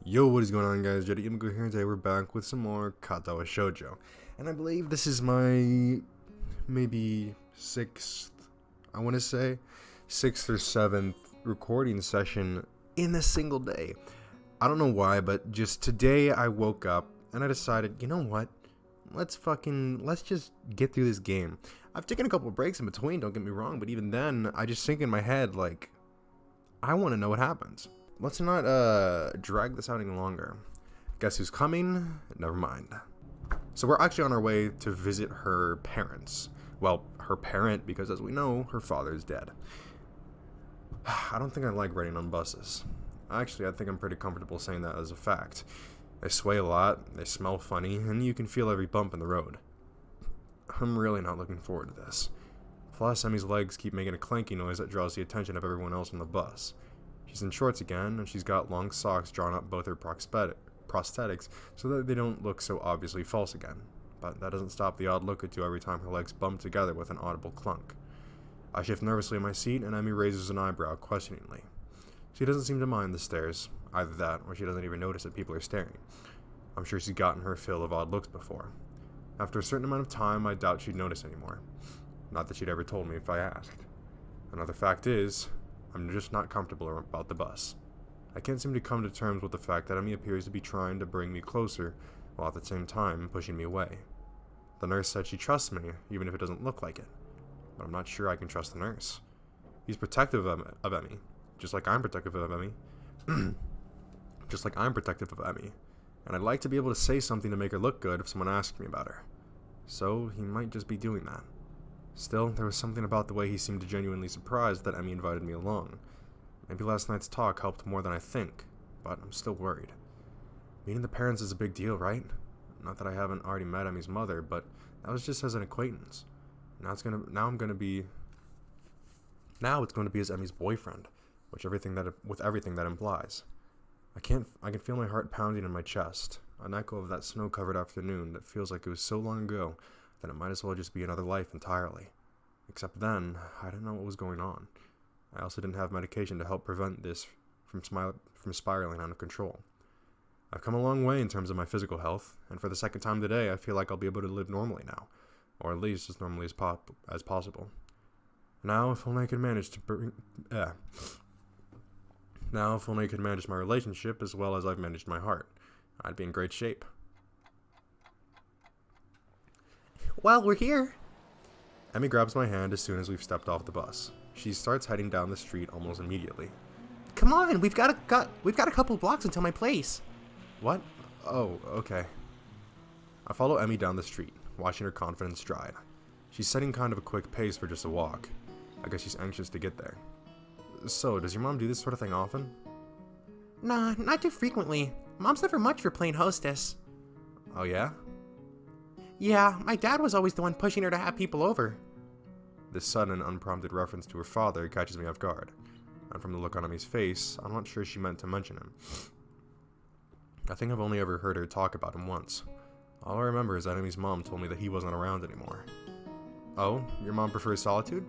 Yo, what is going on, guys? J.Yumeko here, and today we're back with some more Katawa Shoujo. And I believe this is my, maybe, sixth or seventh recording session in a single day. I don't know why, but just today I woke up and I decided, you know what? Let's just get through this game. I've taken a couple of breaks in between, don't get me wrong, but even then, I just think in my head, like, I want to know what happens. Let's not drag this out any longer. Guess who's coming? Never mind. So we're actually on our way to visit her parents. Well, her parent, because as we know, her father is dead. I don't think I like riding on buses. Actually, I think I'm pretty comfortable saying that as a fact. They sway a lot, they smell funny, and you can feel every bump in the road. I'm really not looking forward to this. Plus, Emmy's legs keep making a clanky noise that draws the attention of everyone else on the bus. She's in shorts again, and she's got long socks drawn up both her prosthetics so that they don't look so obviously false again. But that doesn't stop the odd look or two every time her legs bump together with an audible clunk. I shift nervously in my seat, and Emmy raises an eyebrow questioningly. She doesn't seem to mind the stares, either that or she doesn't even notice that people are staring. I'm sure she's gotten her fill of odd looks before. After a certain amount of time, I doubt she'd notice anymore. Not that she'd ever told me if I asked. Another fact is, I'm just not comfortable about the bus. I can't seem to come to terms with the fact that Emmy appears to be trying to bring me closer, while at the same time pushing me away. The nurse said she trusts me, even if it doesn't look like it. But I'm not sure I can trust the nurse. He's protective of Emmy, just like I'm protective of Emmy. And I'd like to be able to say something to make her look good if someone asks me about her. So, he might just be doing that. Still, there was something about the way he seemed genuinely surprised that Emmy invited me along. Maybe last night's talk helped more than I think, but I'm still worried. Meeting the parents is a big deal, right? Not that I haven't already met Emmy's mother, but that was just as an acquaintance. Now it's going to be as Emmy's boyfriend, with everything that implies. I can feel my heart pounding in my chest, an echo of that snow-covered afternoon that feels like it was so long ago that it might as well just be another life entirely. Except then, I didn't know what was going on. I also didn't have medication to help prevent this from spiraling out of control. I've come a long way in terms of my physical health, and for the second time today, I feel like I'll be able to live normally now, or at least as normally as possible. Now, if only I could manage my relationship as well as I've managed my heart, I'd be in great shape. Well, we're here. Emmy grabs my hand as soon as we've stepped off the bus. She starts heading down the street almost immediately. Come on, we've got a couple blocks until my place. What? Oh, okay. I follow Emmy down the street, watching her confidence stride. She's setting kind of a quick pace for just a walk. I guess she's anxious to get there. So, does your mom do this sort of thing often? Nah, not too frequently. Mom's never much for playing hostess. Oh yeah? Yeah, my dad was always the one pushing her to have people over. This sudden and unprompted reference to her father catches me off guard, and from the look on Emmy's face, I'm not sure she meant to mention him. I think I've only ever heard her talk about him once. All I remember is that Emmy's mom told me that he wasn't around anymore. Oh, your mom prefers solitude?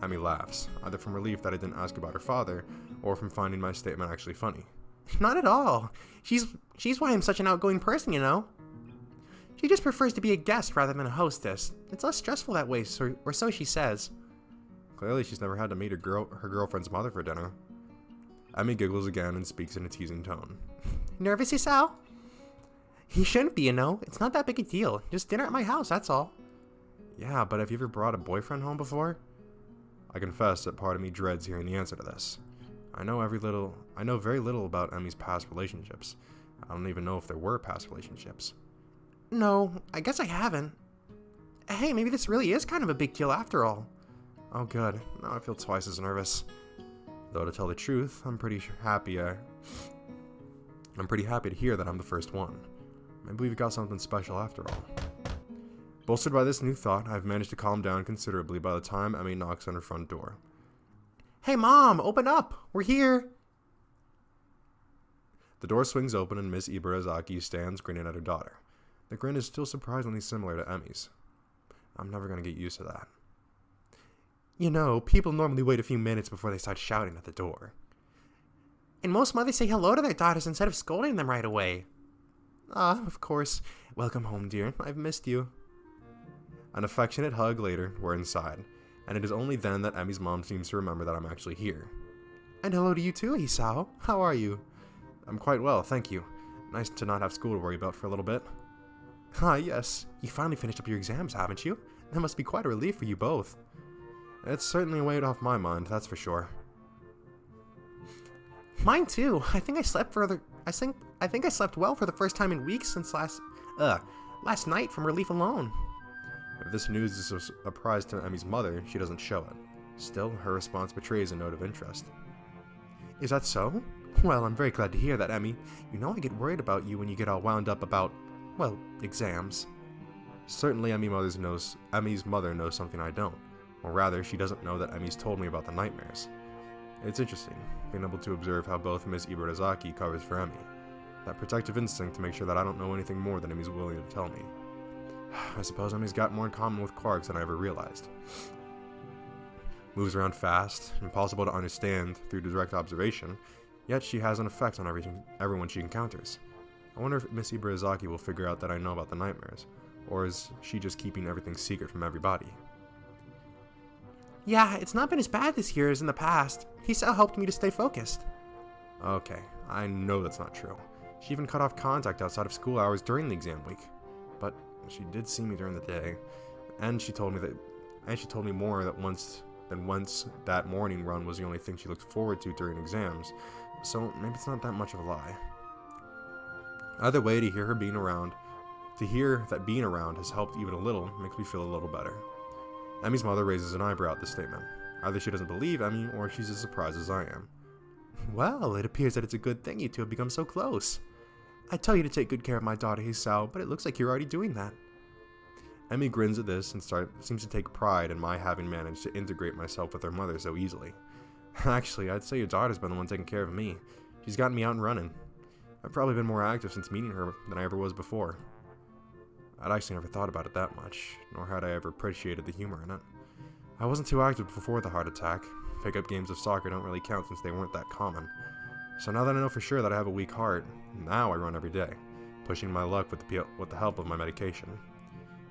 Emmy laughs, either from relief that I didn't ask about her father, or from finding my statement actually funny. Not at all. She's why I'm such an outgoing person, you know? She just prefers to be a guest rather than a hostess. It's less stressful that way, or so she says. Clearly she's never had to meet her girlfriend's mother for dinner. Emmy giggles again and speaks in a teasing tone. Nervous, Isao? You shouldn't be, you know. It's not that big a deal. Just dinner at my house, that's all. Yeah, but have you ever brought a boyfriend home before? I confess that part of me dreads hearing the answer to this. I know very little about Emmy's past relationships. I don't even know if there were past relationships. No, I guess I haven't. Hey, maybe this really is kind of a big deal after all. Oh good, now I feel twice as nervous. Though to tell the truth, I'm pretty happy to hear that I'm the first one. Maybe we've got something special after all. Bolstered by this new thought, I've managed to calm down considerably by the time Emmy knocks on her front door. Hey Mom, open up! We're here! The door swings open and Miss Ibarazaki stands grinning at her daughter. The grin is still surprisingly similar to Emmy's. I'm never going to get used to that. You know, people normally wait a few minutes before they start shouting at the door. And most mothers say hello to their daughters instead of scolding them right away. Ah, of course. Welcome home, dear. I've missed you. An affectionate hug later, we're inside, and it is only then that Emmy's mom seems to remember that I'm actually here. And hello to you too, Hisao. How are you? I'm quite well, thank you. Nice to not have school to worry about for a little bit. Ah, yes. You finally finished up your exams, haven't you? That must be quite a relief for you both. It's certainly weighed off my mind, that's for sure. Mine too. I think I slept well for the first time in weeks since last night from relief alone. If this news is a surprise to Emmy's mother, she doesn't show it. Still, her response betrays a note of interest. Is that so? Well, I'm very glad to hear that, Emmy. You know I get worried about you when you get all wound up about, well, exams. Certainly Emmy's mother knows something I don't. Or rather, she doesn't know that Emmy's told me about the nightmares. It's interesting, being able to observe how both Miss Ibarazaki covers for Emmy. That protective instinct to make sure that I don't know anything more than Emmy's willing to tell me. I suppose Emmy's got more in common with Quarks than I ever realized. Moves around fast, impossible to understand through direct observation, yet she has an effect on everyone she encounters. I wonder if Miss Ibarazaki will figure out that I know about the nightmares, or is she just keeping everything secret from everybody? Yeah, it's not been as bad this year as in the past. Hisao helped me to stay focused. Okay, I know that's not true. She even cut off contact outside of school hours during the exam week. But she did see me during the day, and she told me more that once that morning run was the only thing she looked forward to during exams. So maybe it's not that much of a lie. Either way, to hear that being around has helped even a little makes me feel a little better. Emmy's mother raises an eyebrow at this statement. Either she doesn't believe Emmy, or she's as surprised as I am. Well, it appears that it's a good thing you two have become so close. I tell you to take good care of my daughter Hisao, but it looks like you're already doing that. Emmy grins at this and seems to take pride in my having managed to integrate myself with her mother so easily. Actually, I'd say your daughter's been the one taking care of me. She's gotten me out and running. I've probably been more active since meeting her than I ever was before. I'd actually never thought about it that much, nor had I ever appreciated the humor in it. I wasn't too active before the heart attack. Pick-up games of soccer don't really count since they weren't that common. So now that I know for sure that I have a weak heart, now I run every day, pushing my luck with the help of my medication.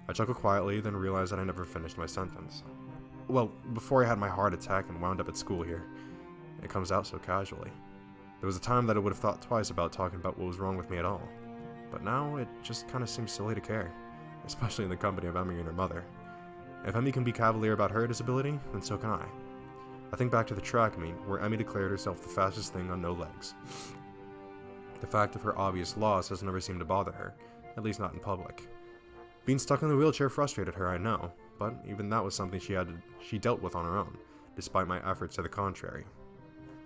I chuckle quietly, then realize that I never finished my sentence. Well, before I had my heart attack and wound up at school here. It comes out so casually. There was a time that I would have thought twice about talking about what was wrong with me at all. But now it just kind of seems silly to care, especially in the company of Emmy and her mother. If Emmy can be cavalier about her disability, then so can I. I think back to the track meet, where Emmy declared herself the fastest thing on no legs. The fact of her obvious loss has never seemed to bother her, at least not in public. Being stuck in the wheelchair frustrated her, I know, but even that was something she dealt with on her own, despite my efforts to the contrary.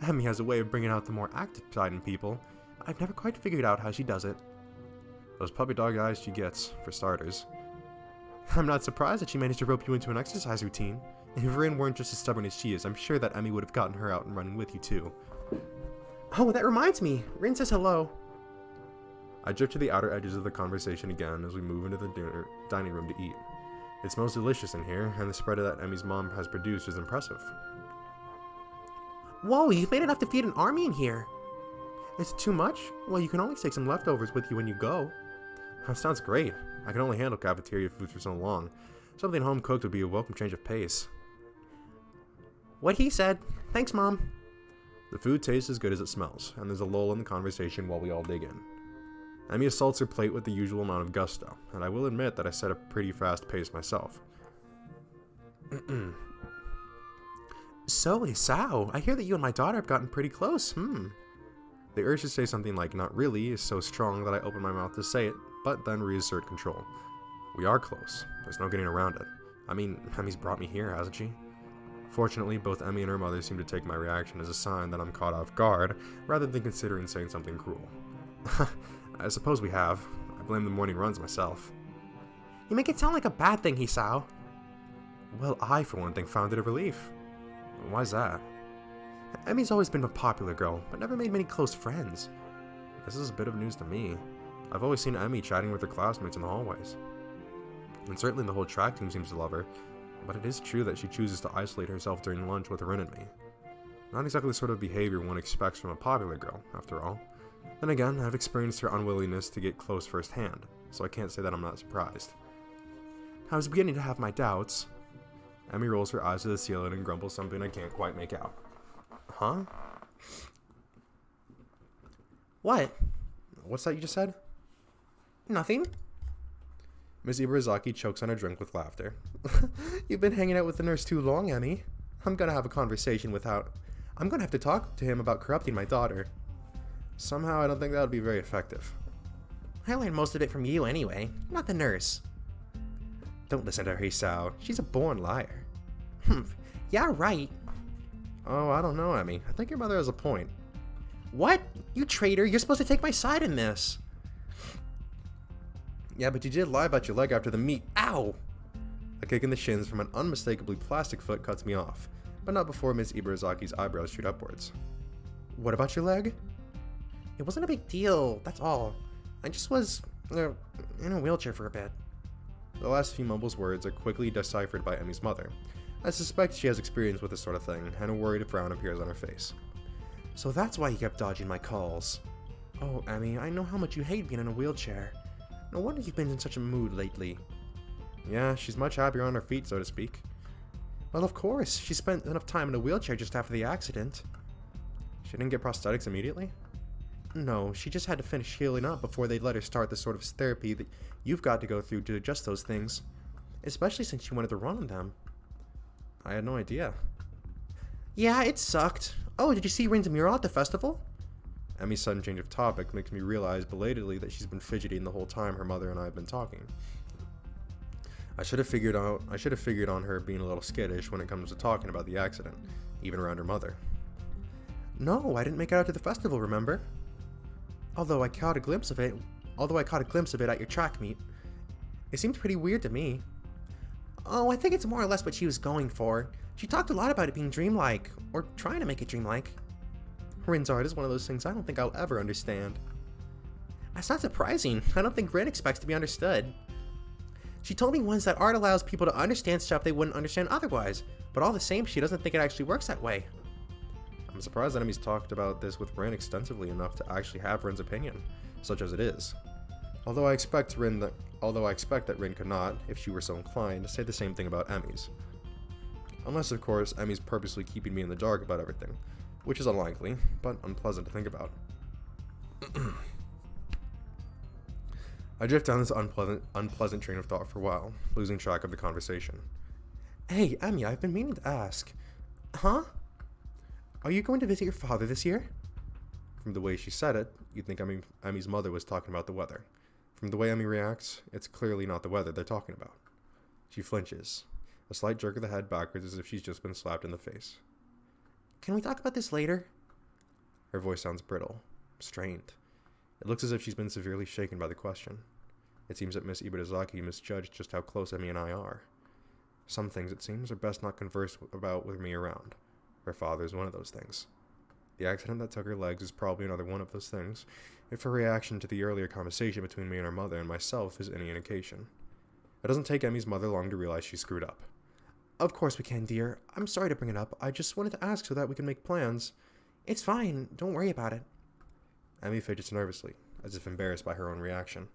Emmy has a way of bringing out the more active side in people. I've never quite figured out how she does it. Those puppy dog eyes she gets, for starters. I'm not surprised that she managed to rope you into an exercise routine. If Rin weren't just as stubborn as she is, I'm sure that Emmy would have gotten her out and running with you too. Oh, that reminds me. Rin says hello. I drift to the outer edges of the conversation again as we move into the dining room to eat. It smells delicious in here, and the spread that Emmy's mom has produced is impressive. Whoa, you've made enough to feed an army in here. Is it too much? Well, you can always take some leftovers with you when you go. That sounds great. I can only handle cafeteria food for so long. Something home cooked would be a welcome change of pace. What he said. Thanks, Mom. The food tastes as good as it smells, and there's a lull in the conversation while we all dig in. Emmy assaults her plate with the usual amount of gusto, and I will admit that I set a pretty fast pace myself. So, Hisao, I hear that you and my daughter have gotten pretty close, The urge to say something like not really is so strong that I open my mouth to say it, but then reassert control. We are close. There's no getting around it. I mean, Emmy's brought me here, hasn't she? Fortunately, both Emmy and her mother seem to take my reaction as a sign that I'm caught off guard, rather than considering saying something cruel. I suppose we have. I blame the morning runs myself. You make it sound like a bad thing, Hisao. Well, I, for one thing, found it a relief. Why's that? Emmy's always been a popular girl, but never made many close friends. This is a bit of news to me. I've always seen Emmy chatting with her classmates in the hallways. And certainly the whole track team seems to love her, but it is true that she chooses to isolate herself during lunch with Rin and me. Not exactly the sort of behavior one expects from a popular girl, after all. Then again, I've experienced her unwillingness to get close firsthand, so I can't say that I'm not surprised. I was beginning to have my doubts. Emmy rolls her eyes to the ceiling and grumbles something I can't quite make out. Huh? What? What's that you just said? Nothing. Miss Ibarazaki chokes on her drink with laughter. You've been hanging out with the nurse too long, Emmy. I'm gonna have to talk to him about corrupting my daughter. Somehow I don't think that would be very effective. I learned most of it from you anyway, not the nurse. Don't listen to her, Hisao. She's a born liar. Yeah, right. Oh, I don't know, Emmy. I think your mother has a point. What? You traitor, you're supposed to take my side in this. Yeah, but you did lie about your leg after the meet. Ow! A kick in the shins from an unmistakably plastic foot cuts me off, but not before Miss Ibarazaki's eyebrows shoot upwards. What about your leg? It wasn't a big deal, that's all. I just was in a wheelchair for a bit. The last few mumbles words are quickly deciphered by Emmy's mother. I suspect she has experience with this sort of thing, and a worried frown appears on her face. So that's why you kept dodging my calls. Oh, Emmy, I know how much you hate being in a wheelchair. No wonder you've been in such a mood lately. Yeah, she's much happier on her feet, so to speak. Well, of course. She spent enough time in a wheelchair just after the accident. She didn't get prosthetics immediately? No, she just had to finish healing up before they'd let her start the sort of therapy that you've got to go through to adjust those things. Especially since she wanted to run on them. I had no idea. Yeah, it sucked. Oh, did you see Rin's mural at the festival? Emmy's sudden change of topic makes me realize belatedly that she's been fidgeting the whole time her mother and I have been talking. I should have figured on her being a little skittish when it comes to talking about the accident, even around her mother. No, I didn't make it out to the festival, remember? Although I caught a glimpse of it at your track meet. It seemed pretty weird to me. Oh, I think it's more or less what she was going for. She talked a lot about it being dreamlike, or trying to make it dreamlike. Rin's art is one of those things I don't think I'll ever understand. That's not surprising. I don't think Rin expects to be understood. She told me once that art allows people to understand stuff they wouldn't understand otherwise, but all the same, she doesn't think it actually works that way. I'm surprised that Emmy's talked about this with Rin extensively enough to actually have Rin's opinion, such as it is. Although I expect that Rin could not, if she were so inclined, say the same thing about Emmy's. Unless, of course, Emmy's purposely keeping me in the dark about everything, which is unlikely, but unpleasant to think about. I drift down this unpleasant train of thought for a while, losing track of the conversation. Hey, Emmy, I've been meaning to ask. Huh? Are you going to visit your father this year? From the way she said it, you'd think Emmy's mother was talking about the weather. From the way Emmy reacts, it's clearly not the weather they're talking about. She flinches, a slight jerk of the head backwards as if she's just been slapped in the face. Can we talk about this later? Her voice sounds brittle, strained. It looks as if she's been severely shaken by the question. It seems that Miss Ibarazaki misjudged just how close Emmy and I are. Some things, it seems, are best not conversed about with me around. Her father is one of those things. The accident that took her legs is probably another one of those things, if her reaction to the earlier conversation between me and her mother and myself is any indication. It doesn't take Emmy's mother long to realize she screwed up. Of course we can, dear. I'm sorry to bring it up. I just wanted to ask so that we can make plans. It's fine. Don't worry about it. Emmy fidgets nervously, as if embarrassed by her own reaction.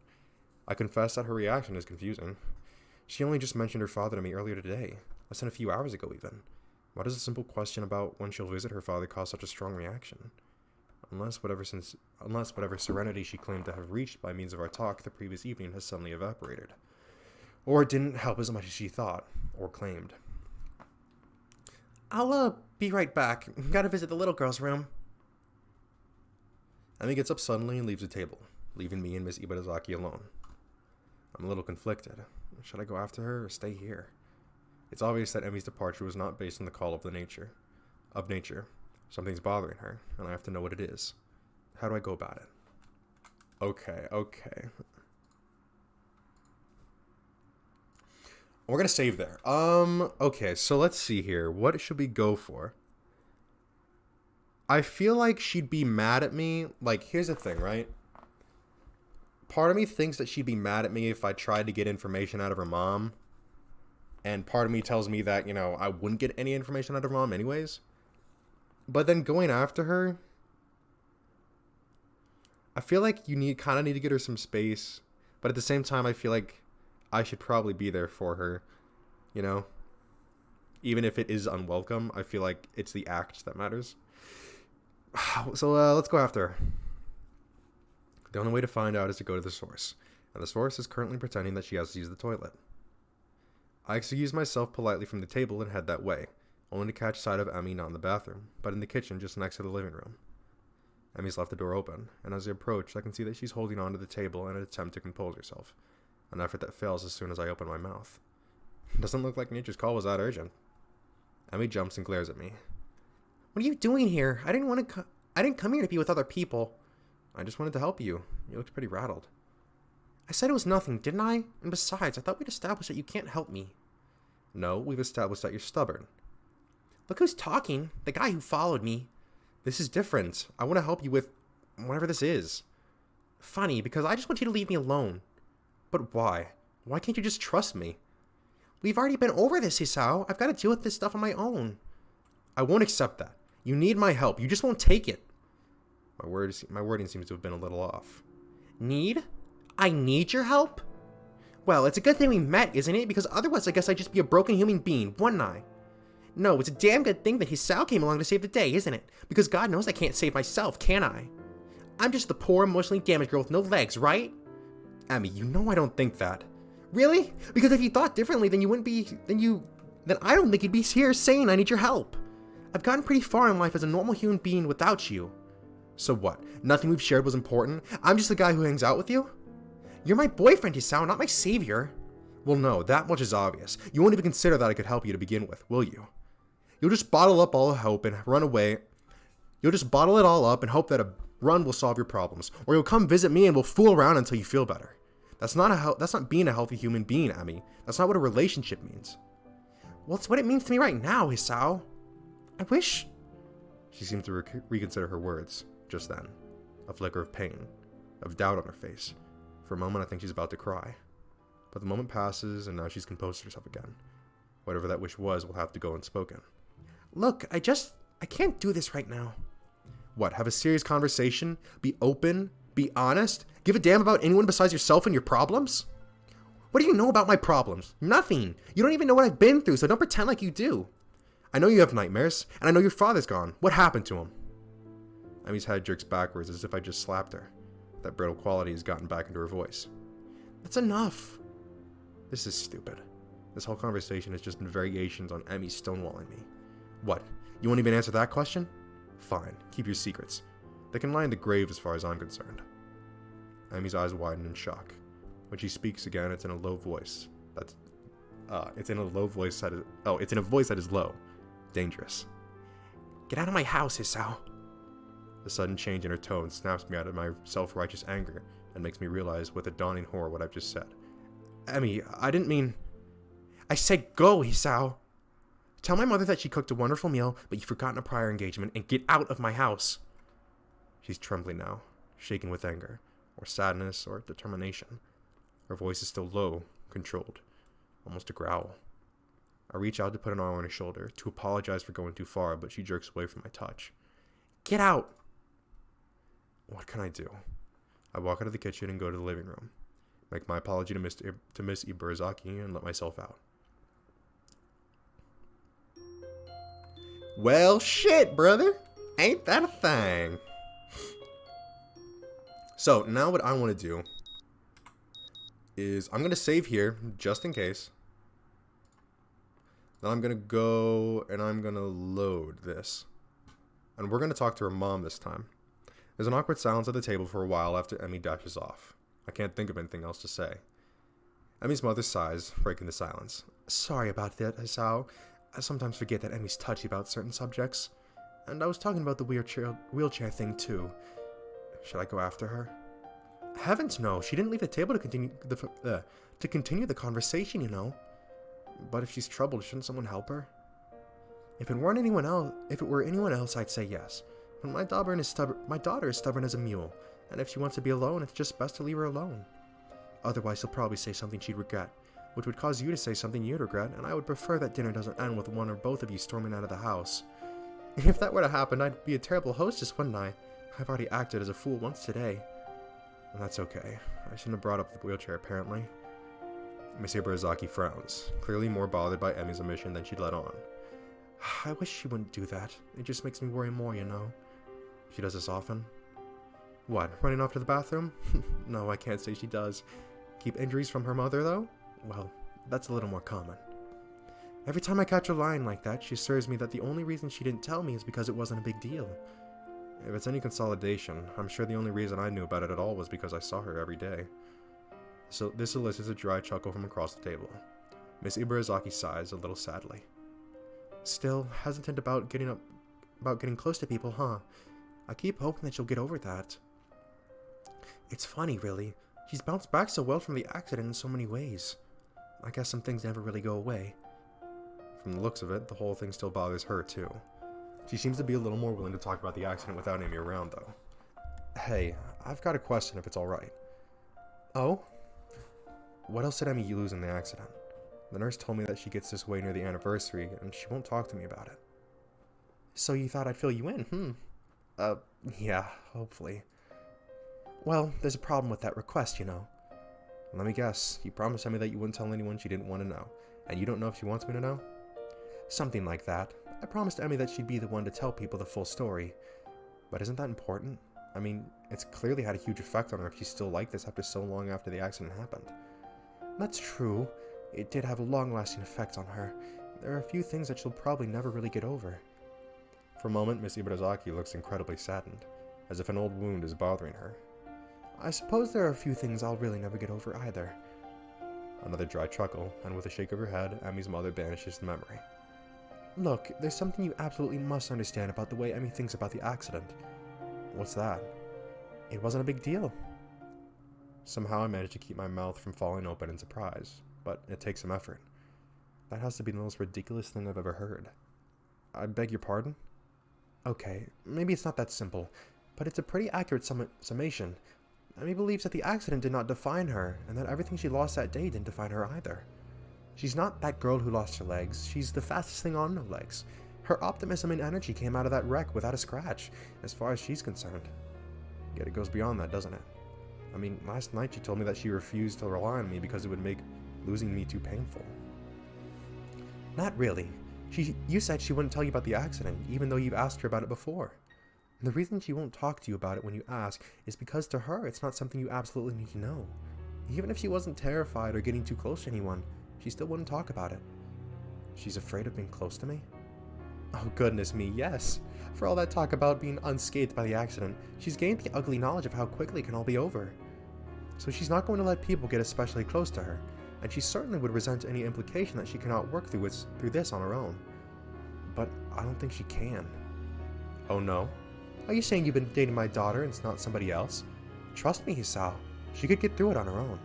I confess that her reaction is confusing. She only just mentioned her father to me earlier today, less than a few hours ago even. Why does a simple question about when she'll visit her father cause such a strong reaction? Unless whatever serenity she claimed to have reached by means of our talk the previous evening has suddenly evaporated. Or it didn't help as much as she thought, or claimed. I'll, be right back. Gotta visit the little girl's room. Emmy gets up suddenly and leaves the table, leaving me and Miss Ibarazaki alone. I'm a little conflicted. Should I go after her or stay here? It's obvious that Emmy's departure was not based on the call of nature. Something's bothering her, and I have to know what it is. How do I go about it? Okay. We're gonna save there. Okay, so let's see here. What should we go for? I feel like she'd be mad at me. Like, here's the thing, right? Part of me thinks that she'd be mad at me if I tried to get information out of her mom. And part of me tells me that, I wouldn't get any information out of her mom anyways. But then going after her, I feel like you kind of need to get her some space. But at the same time, I feel like I should probably be there for her, you know? Even if it is unwelcome, I feel like it's the act that matters. So let's go after her. The only way to find out is to go to the source. And the source is currently pretending that she has to use the toilet. I excuse myself politely from the table and head that way, only to catch sight of Emmy not in the bathroom, but in the kitchen just next to the living room. Emmy's left the door open, and as I approach, I can see that she's holding onto the table in an attempt to compose herself, an effort that fails as soon as I open my mouth. Doesn't look like nature's call was that urgent. Emmy jumps and glares at me. What are you doing here? I didn't come here to be with other people. I just wanted to help you. You looked pretty rattled. I said it was nothing, didn't I? And besides, I thought we'd established that you can't help me. No, we've established that you're stubborn. Look who's talking. The guy who followed me. This is different. I want to help you with whatever this is. Funny, because I just want you to leave me alone. But why? Why can't you just trust me? We've already been over this, Hisao. I've got to deal with this stuff on my own. I won't accept that. You need my help. You just won't take it. My wording seems to have been a little off. Need? I need your help? Well, it's a good thing we met, isn't it? Because otherwise I guess I'd just be a broken human being, wouldn't I? No, it's a damn good thing that Hisao came along to save the day, isn't it? Because God knows I can't save myself, can I? I'm just the poor, emotionally damaged girl with no legs, right? Emmy, you know I don't think that. Really? Because if you thought differently, then I don't think you'd be here saying I need your help. I've gotten pretty far in life as a normal human being without you. So what? Nothing we've shared was important? I'm just the guy who hangs out with you? You're my boyfriend, Hisao, not my savior. Well, no, that much is obvious. You won't even consider that I could help you to begin with, will you? You'll just bottle up all the hope and run away. You'll just bottle it all up and hope that a run will solve your problems. Or you'll come visit me and we'll fool around until you feel better. That's not being a healthy human being, Emmy. That's not what a relationship means. Well, it's what it means to me right now, Hisao. I wish... She seemed to reconsider her words just then. A flicker of pain, of doubt on her face. For a moment, I think she's about to cry. But the moment passes, and now she's composed herself again. Whatever that wish was will have to go unspoken. Look, I can't do this right now. What, have a serious conversation? Be open? Be honest? Give a damn about anyone besides yourself and your problems? What do you know about my problems? Nothing. You don't even know what I've been through, so don't pretend like you do. I know you have nightmares, and I know your father's gone. What happened to him? Emmy's head jerks backwards as if I just slapped her. That brittle quality has gotten back into her voice. That's enough. This is stupid. This whole conversation has just been variations on Emmy stonewalling me. What? You won't even answer that question? Fine. Keep your secrets. They can lie in the grave as far as I'm concerned. Emmy's eyes widen in shock. When she speaks again, it's in a low voice. It's in a voice that is low. Dangerous. Get out of my house, Hisao. The sudden change in her tone snaps me out of my self-righteous anger and makes me realize with a dawning horror what I've just said. Emmy, I didn't mean... I said go, Hisao. Tell my mother that she cooked a wonderful meal, but you've forgotten a prior engagement, and get out of my house. She's trembling now, shaken with anger, or sadness, or determination. Her voice is still low, controlled, almost a growl. I reach out to put an arm on her shoulder, to apologize for going too far, but she jerks away from my touch. Get out! What can I do? I walk out of the kitchen and go to the living room. Make my apology to Miss Iburazaki and let myself out. Well, shit, brother. Ain't that a thing? So, now what I want to do is I'm going to save here, just in case. Then I'm going to go and I'm going to load this. And we're going to talk to her mom this time. There's an awkward silence at the table for a while after Emmy dashes off. I can't think of anything else to say. Emmy's mother sighs, breaking the silence. Sorry about that, Hisao. I sometimes forget that Emmy's touchy about certain subjects. And I was talking about the wheelchair thing too. Should I go after her? Heavens no, she didn't leave the table to continue the conversation, you know. But if she's troubled, shouldn't someone help her? If it were anyone else, I'd say yes. But my daughter is stubborn as a mule, and if she wants to be alone, it's just best to leave her alone. Otherwise, she'll probably say something she'd regret, which would cause you to say something you'd regret, and I would prefer that dinner doesn't end with one or both of you storming out of the house. If that were to happen, I'd be a terrible hostess, wouldn't I? I've already acted as a fool once today. That's okay. I shouldn't have brought up the wheelchair, apparently. Miss Ibarazaki frowns, clearly more bothered by Emi's omission than she'd let on. I wish she wouldn't do that. It just makes me worry more, you know. She does this often. What, running off to the bathroom? No, I can't say she does. Keep injuries from her mother, though? Well, that's a little more common. Every time I catch her lying like that, she assures me that the only reason she didn't tell me is because it wasn't a big deal. If it's any consolidation, I'm sure the only reason I knew about it at all was because I saw her every day. So this elicits a dry chuckle from across the table. Miss Ibarazaki sighs a little sadly. Still hesitant about getting close to people, huh? I keep hoping that she'll get over that. It's funny, really. She's bounced back so well from the accident in so many ways. I guess some things never really go away. From the looks of it, the whole thing still bothers her, too. She seems to be a little more willing to talk about the accident without Amy around, though. Hey, I've got a question if it's alright. Oh? What else did Amy lose in the accident? The nurse told me that she gets this way near the anniversary, and she won't talk to me about it. So you thought I'd fill you in, yeah, hopefully. Well, there's a problem with that request, you know. Let me guess, you promised Amy that you wouldn't tell anyone she didn't want to know, and you don't know if she wants me to know? Something like that. I promised Amy that she'd be the one to tell people the full story. But isn't that important? I mean, it's clearly had a huge effect on her if she's still like this after so long after the accident happened. That's true. It did have a long-lasting effect on her. There are a few things that she'll probably never really get over. For a moment, Miss Ibarazaki looks incredibly saddened, as if an old wound is bothering her. I suppose there are a few things I'll really never get over either. Another dry chuckle, and with a shake of her head, Emmy's mother banishes the memory. Look, there's something you absolutely must understand about the way Emmy thinks about the accident. What's that? It wasn't a big deal. Somehow I managed to keep my mouth from falling open in surprise, but it takes some effort. That has to be the most ridiculous thing I've ever heard. I beg your pardon? Okay, maybe it's not that simple, but it's a pretty accurate summation. Emmy believes that the accident did not define her, and that everything she lost that day didn't define her either. She's not that girl who lost her legs, she's the fastest thing on no legs. Her optimism and energy came out of that wreck without a scratch, as far as she's concerned. Yet it goes beyond that, doesn't it? I mean, last night she told me that she refused to rely on me because it would make losing me too painful. Not really. You said she wouldn't tell you about the accident, even though you've asked her about it before. And the reason she won't talk to you about it when you ask is because to her it's not something you absolutely need to know. Even if she wasn't terrified or getting too close to anyone, she still wouldn't talk about it. She's afraid of being close to me? Oh goodness me, yes. For all that talk about being unscathed by the accident, she's gained the ugly knowledge of how quickly it can all be over. So she's not going to let people get especially close to her, and she certainly would resent any implication that she cannot work through this on her own. But I don't think she can. Oh no? Are you saying you've been dating my daughter and it's not somebody else? Trust me, Hisao, she could get through it on her own.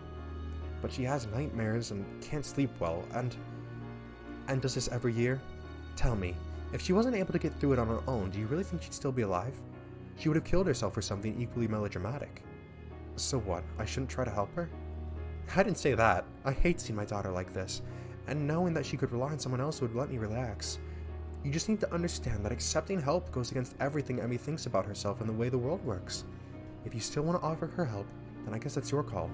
But she has nightmares and can't sleep well, and does this every year? Tell me, if she wasn't able to get through it on her own, do you really think she'd still be alive? She would have killed herself for something equally melodramatic. So what, I shouldn't try to help her? I didn't say that. I hate seeing my daughter like this, and knowing that she could rely on someone else would let me relax. You just need to understand that accepting help goes against everything Emmy thinks about herself and the way the world works. If you still want to offer her help, then I guess that's your call.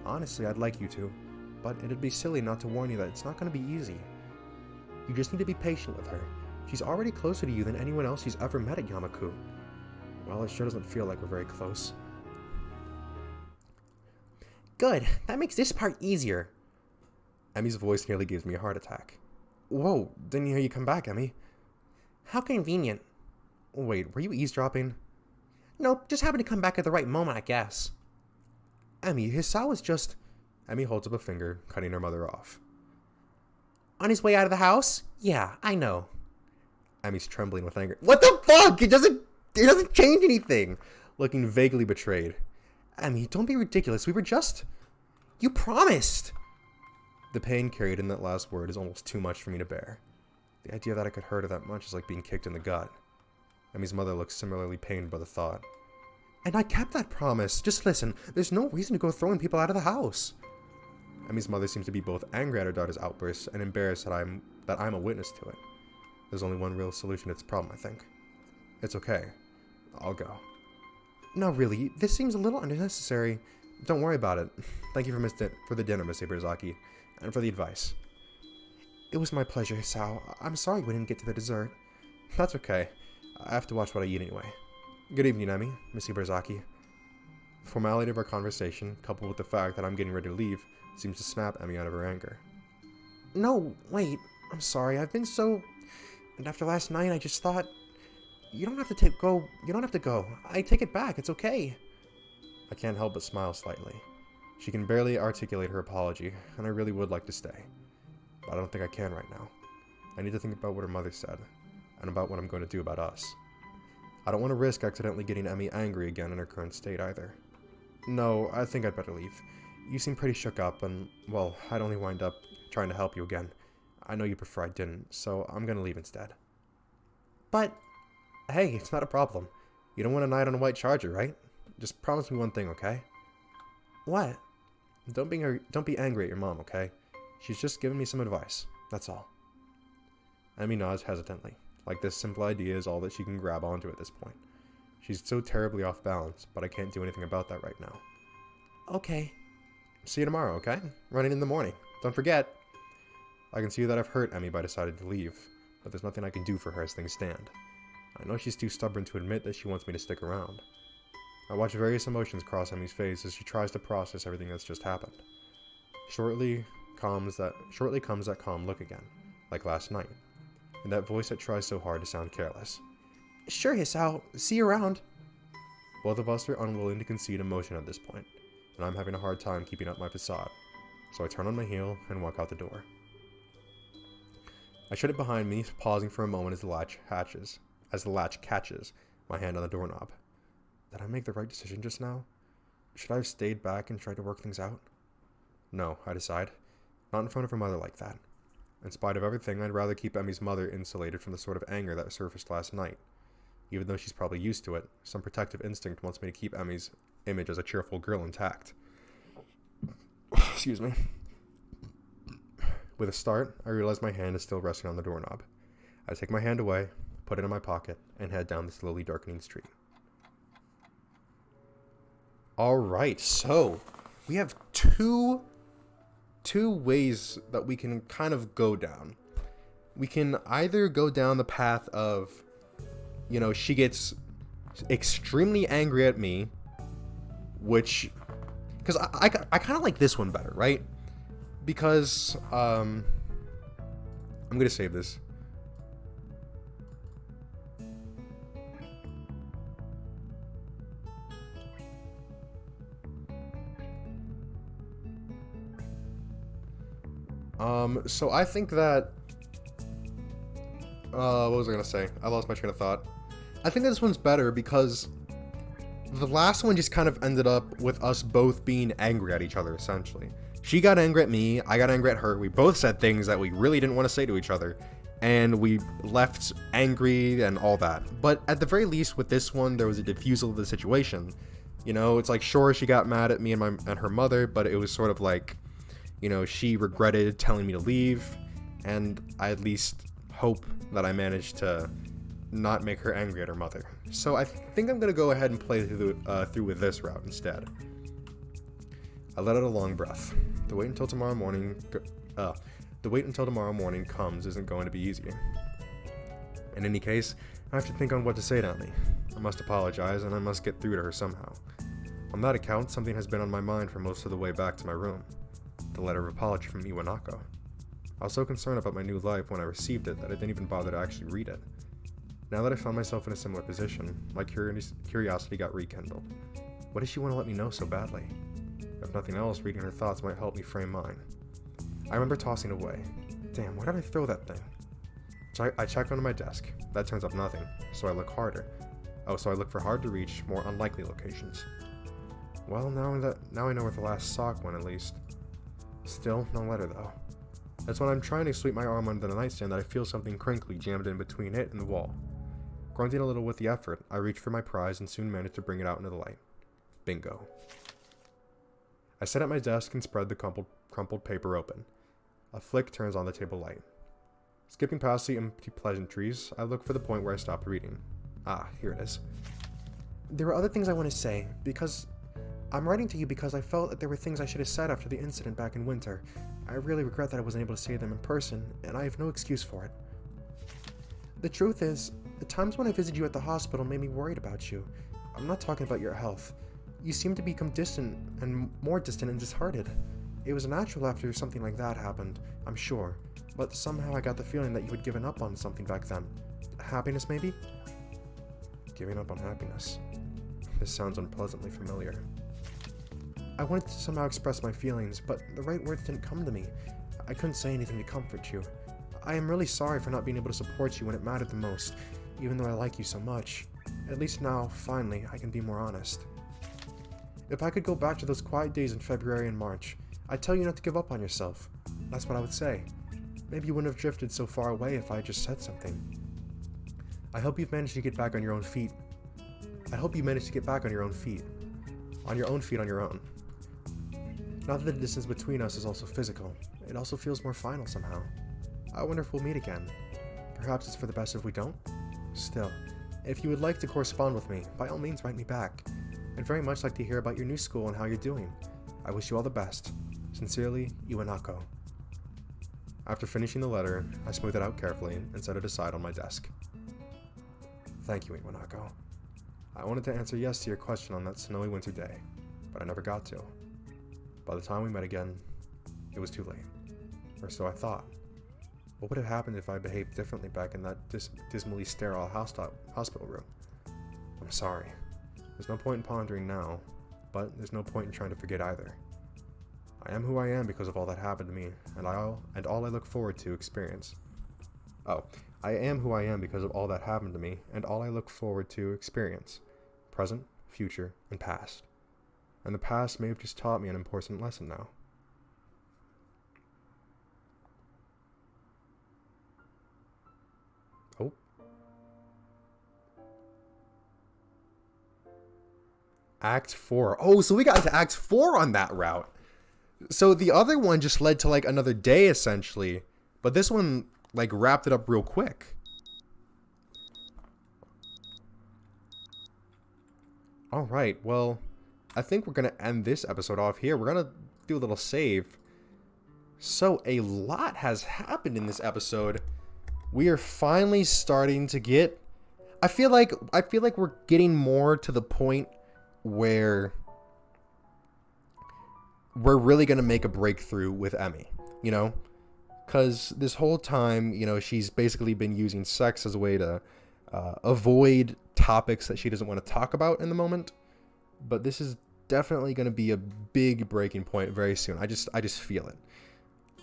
Honestly, I'd like you to, but it'd be silly not to warn you that it's not going to be easy. You just need to be patient with her. She's already closer to you than anyone else she's ever met at Yamaku. Well, it sure doesn't feel like we're very close. Good, that makes this part easier. Emmy's voice nearly gives me a heart attack. Whoa, didn't hear you come back, Emmy. How convenient. Wait, were you eavesdropping? Nope, just happened to come back at the right moment, I guess. Emmy, Hisao was just... Emmy holds up a finger, cutting her mother off. On his way out of the house? Yeah, I know. Emmy's trembling with anger. What the fuck? It doesn't change anything. Looking vaguely betrayed. Emmy, don't be ridiculous. We were just... You promised. The pain carried in that last word is almost too much for me to bear. The idea that I could hurt her that much is like being kicked in the gut. Emmy's mother looks similarly pained by the thought. And I kept that promise. Just listen, there's no reason to go throwing people out of the house. Emmy's mother seems to be both angry at her daughter's outbursts and embarrassed that I'm a witness to it. There's only one real solution to this problem, I think. It's okay. I'll go. No, really, this seems a little unnecessary. Don't worry about it. Thank you for the dinner, Miss Ibarazaki, and for the advice. It was my pleasure, Hisao. I'm sorry we didn't get to the dessert. That's okay. I have to watch what I eat anyway. Good evening, Emmy, Miss Ibarazaki. The formality of our conversation, coupled with the fact that I'm getting ready to leave, seems to snap Emmy out of her anger. No, wait. I'm sorry. I've been so... And after last night, I just thought... You don't have to go. You don't have to go. I take it back. It's okay. I can't help but smile slightly. She can barely articulate her apology, and I really would like to stay. But I don't think I can right now. I need to think about what her mother said, and about what I'm going to do about us. I don't want to risk accidentally getting Emmy angry again in her current state either. No, I think I'd better leave. You seem pretty shook up, and, well, I'd only wind up trying to help you again. I know you prefer I didn't, so I'm gonna leave instead. But... Hey, it's not a problem. You don't want a night on a white charger, right? Just promise me one thing, okay? What? Don't be angry at your mom, okay? She's just giving me some advice. That's all. Emmy nods hesitantly, like this simple idea is all that she can grab onto at this point. She's so terribly off balance, but I can't do anything about that right now. Okay. See you tomorrow, okay? Running in the morning. Don't forget. I can see that I've hurt Emmy by deciding to leave, but there's nothing I can do for her as things stand. I know she's too stubborn to admit that she wants me to stick around. I watch various emotions cross Emmy's face as she tries to process everything that's just happened. Shortly comes that calm look again, like last night, and that voice that tries so hard to sound careless. Sure, Hisao. See you around. Both of us are unwilling to concede emotion at this point, and I'm having a hard time keeping up my facade, so I turn on my heel and walk out the door. I shut it behind me, pausing for a moment as the latch catches my hand on the doorknob. Did I make the right decision just now? Should I have stayed back and tried to work things out? No, I decide. Not in front of her mother like that. In spite of everything, I'd rather keep Emmy's mother insulated from the sort of anger that surfaced last night. Even though she's probably used to it, some protective instinct wants me to keep Emmy's image as a cheerful girl intact. Excuse me. With a start, I realize my hand is still resting on the doorknob. I take my hand away, put it in my pocket, and head down the slowly darkening street. Alright, so we have two ways that we can kind of go down. We can either go down the path of, you know, she gets extremely angry at me, which, because I kind of like this one better, right? Because, I'm going to save this. So I think that, what was I going to say? I lost my train of thought. I think that this one's better because the last one just kind of ended up with us both being angry at each other, essentially. She got angry at me, I got angry at her, we both said things that we really didn't want to say to each other, and we left angry and all that. But at the very least with this one, there was a diffusal of the situation. You know, it's like, sure, she got mad at me and her mother, but it was sort of like, you know, she regretted telling me to leave, and I at least hope that I managed to not make her angry at her mother. So I think I'm going to go ahead and play through with this route instead. I let out a long breath. The wait until tomorrow morning comes isn't going to be easy. In any case, I have to think on what to say to Emmy. I must apologize, and I must get through to her somehow. On that account, something has been on my mind for most of the way back to my room. The letter of apology from Iwanako. I was so concerned about my new life when I received it that I didn't even bother to actually read it. Now that I found myself in a similar position, my curiosity got rekindled. What does she want to let me know so badly? If nothing else, reading her thoughts might help me frame mine. I remember tossing it away. Damn, where did I throw that thing? I checked under my desk. That turns up nothing, so I look harder. So I look for hard to reach, more unlikely locations. Well, now I know where the last sock went at least. Still, no letter though. That's when I'm trying to sweep my arm under the nightstand that I feel something crinkly jammed in between it and the wall. Grunting a little with the effort, I reach for my prize and soon manage to bring it out into the light. Bingo. I sit at my desk and spread the crumpled paper open. A flick turns on the table light. Skipping past the empty pleasantries, I look for the point where I stopped reading. Here it is. There are other things I want to say, because I'm writing to you because I felt that there were things I should have said after the incident back in winter. I really regret that I wasn't able to say them in person, and I have no excuse for it. The truth is, the times when I visited you at the hospital made me worried about you. I'm not talking about your health. You seem to become distant, and more distant and disheartened. It was natural after something like that happened, I'm sure, but somehow I got the feeling that you had given up on something back then. Happiness, maybe? Giving up on happiness. This sounds unpleasantly familiar. I wanted to somehow express my feelings, but the right words didn't come to me. I couldn't say anything to comfort you. I am really sorry for not being able to support you when it mattered the most, even though I like you so much. At least now, finally, I can be more honest. If I could go back to those quiet days in February and March, I'd tell you not to give up on yourself. That's what I would say. Maybe you wouldn't have drifted so far away if I had just said something. I hope you've managed to get back on your own feet. I hope you managed to get back on your own feet. On your own feet on your own. Not that the distance between us is also physical. It also feels more final somehow. I wonder if we'll meet again. Perhaps it's for the best if we don't? Still, if you would like to correspond with me, by all means write me back. I'd very much like to hear about your new school and how you're doing. I wish you all the best. Sincerely, J.Yumeko. After finishing the letter, I smoothed it out carefully and set it aside on my desk. Thank you, J.Yumeko. I wanted to answer yes to your question on that snowy winter day, but I never got to. By the time we met again, it was too late. Or so I thought. What would have happened if I behaved differently back in that dismally sterile hospital room? I'm sorry. There's no point in pondering now, but there's no point in trying to forget either. I am who I am because of all that happened to me, and all I look forward to experience. I am who I am because of all that happened to me, and all I look forward to experience. Present, future, and past. And the past may have just taught me an important lesson now. Oh. Act 4. Oh, so we got into Act 4 on that route. So the other one just led to like another day essentially, but this one like wrapped it up real quick. All right, well, I think we're gonna end this episode off here. We're gonna do a little save. So a lot has happened in this episode. We are finally starting to get. I feel like we're getting more to the point where we're really going to make a breakthrough with Emmy, you know? Because this whole time, you know, she's basically been using sex as a way to avoid topics that she doesn't want to talk about in the moment. But this is definitely going to be a big breaking point very soon. I just feel it.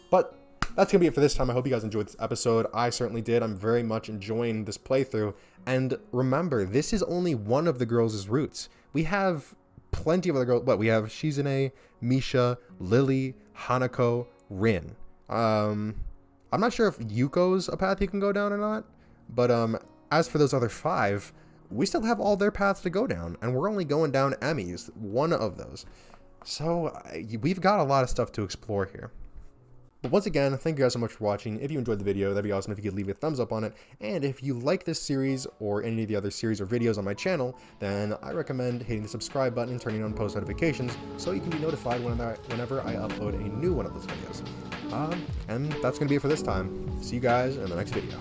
But that's going to be it for this time. I hope you guys enjoyed this episode. I certainly did. I'm very much enjoying this playthrough. And remember, this is only one of the girls' routes. We have plenty of other girls. What we have: Shizune, Misha, Lily, Hanako, Rin. I'm not sure if Yuko's a path you can go down or not. But as for those other 5, we still have all their paths to go down, and we're only going down Emmy's, one of those. So we've got a lot of stuff to explore here. But once again, thank you guys so much for watching. If you enjoyed the video, that'd be awesome if you could leave a thumbs up on it. And if you like this series or any of the other series or videos on my channel, then I recommend hitting the subscribe button and turning on post notifications so you can be notified whenever I upload a new one of those videos. And that's going to be it for this time. See you guys in the next video.